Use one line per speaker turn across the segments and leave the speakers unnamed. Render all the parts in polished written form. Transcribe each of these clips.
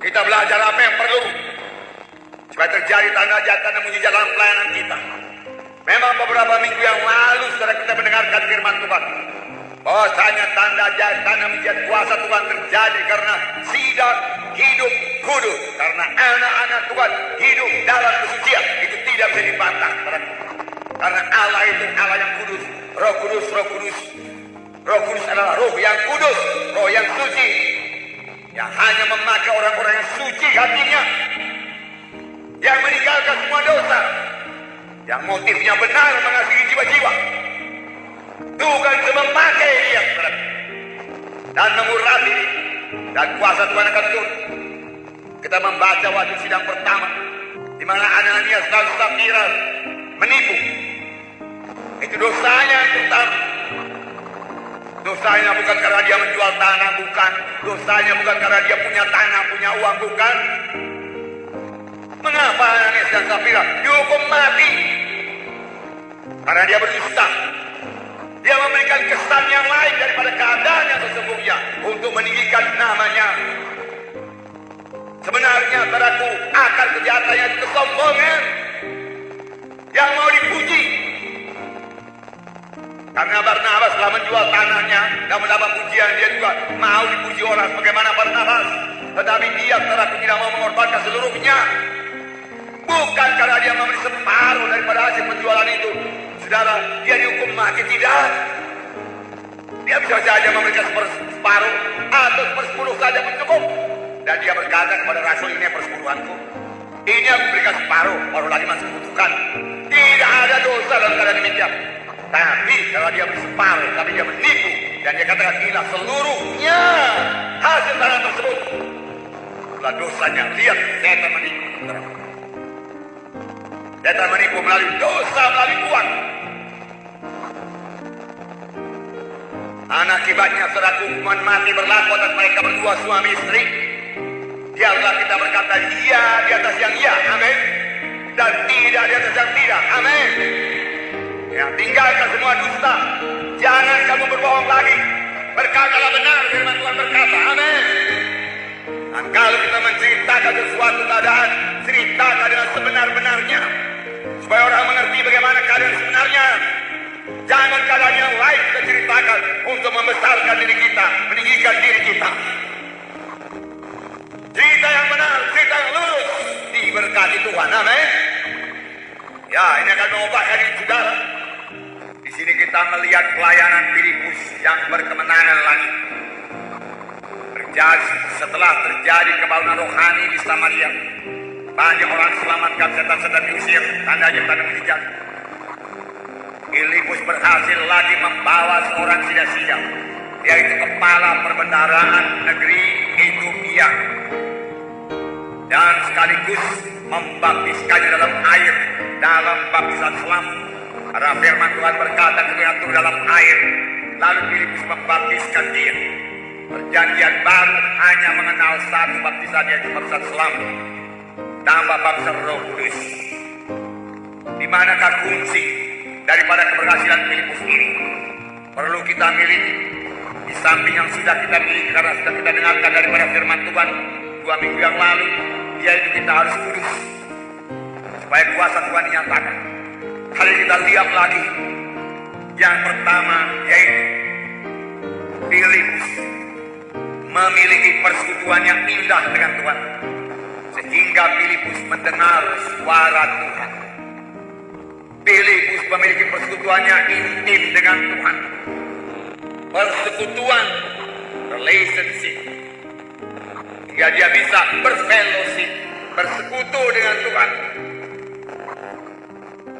Kita belajar apa yang perlu supaya terjadi tanda-tanda mujizat dalam pelayanan kita. Memang beberapa minggu yang lalu saudara kita mendengarkan firman Tuhan bahwasanya tanda mujizat kuasa Tuhan terjadi karena sidang hidup kudus, karena anak-anak Tuhan hidup dalam kesucian. Itu tidak bisa dibantah, karena Allah itu Allah yang kudus. Roh Kudus adalah roh yang kudus, roh yang suci, yang hanya memakai orang-orang yang suci hatinya, yang meninggalkan semua dosa, yang motifnya benar mengasihi jiwa-jiwa. Tuhan memakai dia dan mengurapi, dan kuasa Tuhan akan turun. Kita membaca waktu sidang pertama di mana Ananias dan Safira menipu. Itu dosanya yang pertama. Dosanya bukan karena dia menjual tanah, bukan. Dosanya bukan karena dia punya tanah, punya uang, bukan. Mengapa Ananias dan Safira dihukum mati? Karena dia berdusta. Dia memberikan kesan yang lain daripada keadaan yang sesungguhnya untuk meninggikan namanya. Sebenarnya saudaraku, akar kejahatannya itu kesombongan yang mau dipuji. Karena Barnabas telah menjual tanahnya dan mendapat pujian, dia juga mau dipuji orang bagaimana Barnabas. Tetapi dia saudaraku tidak mau mengorbankan seluruhnya. Bukan karena dia memberi separuh daripada hasil penjualan itu. Saudara, dia dihukum mati, tidak. Dia bisa saja memberikan separuh atau sepersepuluh saja pun cukup. Dan dia berkata kepada rasul, ini persepuluhanku. Ini aku berikan separuh, baru lagi masih membutuhkan. Tidak ada dosa dalam keadaan demikian. Tapi kalau dia beri separuh, tapi dia menipu. Dan dia katakan, inilah seluruhnya hasil tanah tersebut. Itulah dosanya. Lihat, setan menipu. Setan menipu melalui dosa, melalui uang. Akibatnya saudara, hukuman mati berlaku atas mereka berdua suami istri. Biarlah kita berkata iya di atas yang iya, amin, dan tidak di atas yang tidak, amin. Ya, tinggalkan semua dusta. Jangan kamu berbohong lagi. Berkatalah benar firman Tuhan berkata, amin. Dan kalau kita menceritakan sesuatu keadaan, ceritakan dengan sebenar-benarnya, supaya orang mengerti bagaimana keadaan sebenarnya. Jangan keadaan yang lain kita ceritakan untuk membesarkan diri kita, meninggikan diri kita. Cerita yang benar, cerita yang lurus, diberkati Tuhan, amin. Ya, ini akan mengubahkan diri saudara. Di sini kita melihat pelayanan Filipus yang berkemenangan lagi. Setelah terjadi kebangunan rohani di Samaria, banyak orang diselamatkan, setan-setan diusir, tandanya tanda mujizat. Filipus berhasil lagi membawa seorang sia-sia, yaitu kepala perbendaharaan negeri Ethiopia, dan sekaligus membaptiskannya dalam air, dalam baptisan selam. Karena firman Tuhan berkata ketika turun dalam air, lalu Filipus membaptiskan dia. Perjanjian baru hanya mengenal satu baptisan, yaitu baptisan selam tambah baptisan Roh Kudus. Di manakah kunci daripada keberhasilan Filipus ini? Perlu kita miliki di samping yang sudah kita miliki, karena sudah kita dengarkan daripada firman Tuhan 2 minggu yang lalu, yaitu kita harus kudus supaya kuasa Tuhan dinyatakan. Kali kita lihat lagi yang pertama, yaitu Filipus memiliki persekutuan yang indah dengan Tuhan, sehingga Filipus mendengar suara Tuhan. Filipus memiliki persekutuan yang intim dengan Tuhan. Persekutuan, relationship, hingga dia bisa berfellowship, bersekutu dengan Tuhan.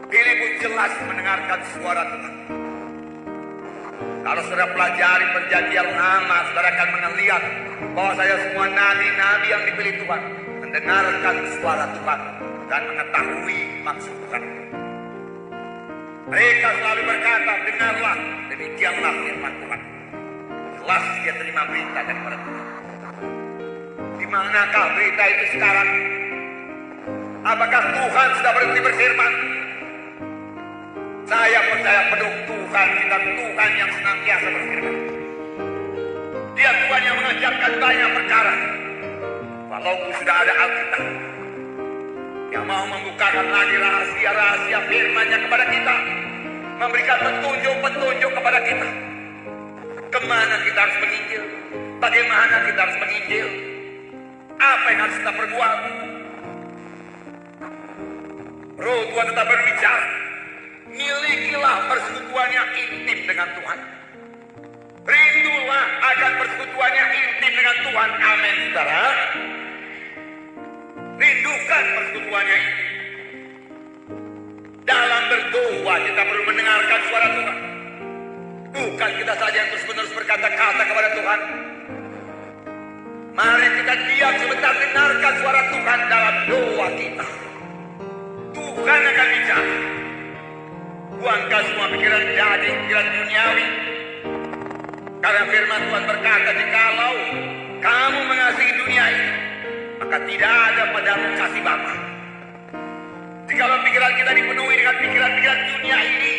Filipus jelas mendengarkan suara Tuhan. Kalau saudara pelajari perjanjian lama, saudara akan melihat bahwa saya semua nabi-nabi yang dipilih Tuhan mendengarkan suara Tuhan dan mengetahui maksud Tuhan. Mereka selalu berkata, dengarlah, demikianlah firman Tuhan. Jelas dia terima berita daripada Tuhan. Di manakah berita itu sekarang? Apakah Tuhan sudah berhenti berfirman? Saya percaya penuh Tuhan kita, Tuhan yang senantiasa berfirman. Dia Tuhan yang mengajarkan banyak perkara. walaupun sudah ada Alkitab yang mau membukakan lagi rahasia-rahasia firman-Nya kepada kita, memberikan petunjuk-petunjuk kepada kita, kemana kita harus menginjil, bagaimana kita harus menginjil, apa yang harus kita perbuat. Roh Tuhan tetap berbicara, milikilah persekutuan yang intim dengan Tuhan. Rindulah akan persekutuan yang intim dengan Tuhan. Amin, saudara. Rindukan persekutuannya ini. Dalam berdoa kita perlu mendengarkan suara Tuhan. Bukan kita saja yang terus-menerus berkata-kata kepada Tuhan. Mari kita diam sebentar, dengarkan suara Tuhan dalam doa kita. Tuhan akan bicara. Buangkan semua pikiran jadi pikiran duniawi. Karena firman Tuhan berkata, jikalau kamu mengasihi dunia ini, maka tidak ada padamu kasih Bapa. Jikalau pikiran kita dipenuhi dengan pikiran-pikiran dunia ini,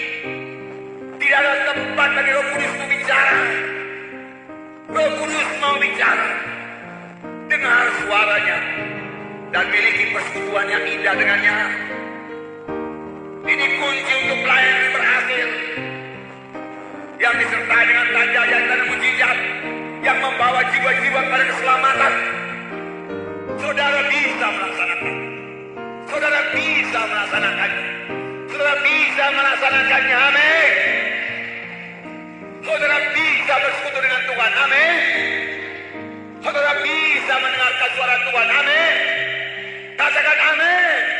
tidak ada tempat bagi Roh Kudus mau bicara. Roh Kudus mau bicara. Dengar suaranya dan miliki persekutuan yang indah dengannya. Ini kunci untuk pelayanan yang berhasil, yang disertai dengan tanda dan mujizat yang membawa jiwa-jiwa pada keselamatan. Saudara bisa melaksanakan. Saudara bisa melaksanakannya. Saudara bisa melaksanakannya. Amin. Saudara bisa bersekutu dengan Tuhan. Amin. Saudara bisa mendengarkan suara Tuhan. Amin. Katakan amin.